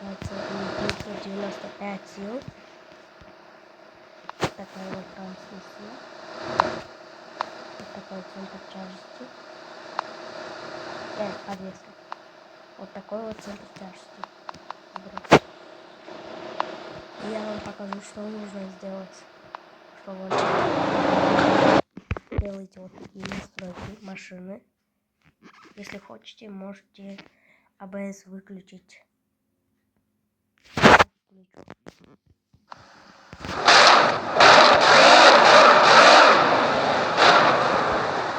995 сил. Такая вот трансмиссия. Вот такой центр тяжести. Подвеска. Вот такой вот центр тяжести. И я вам покажу, что нужно сделать, чтобы делайте вот такие настройки машины. Если хотите, можете ABS выключить. Включу.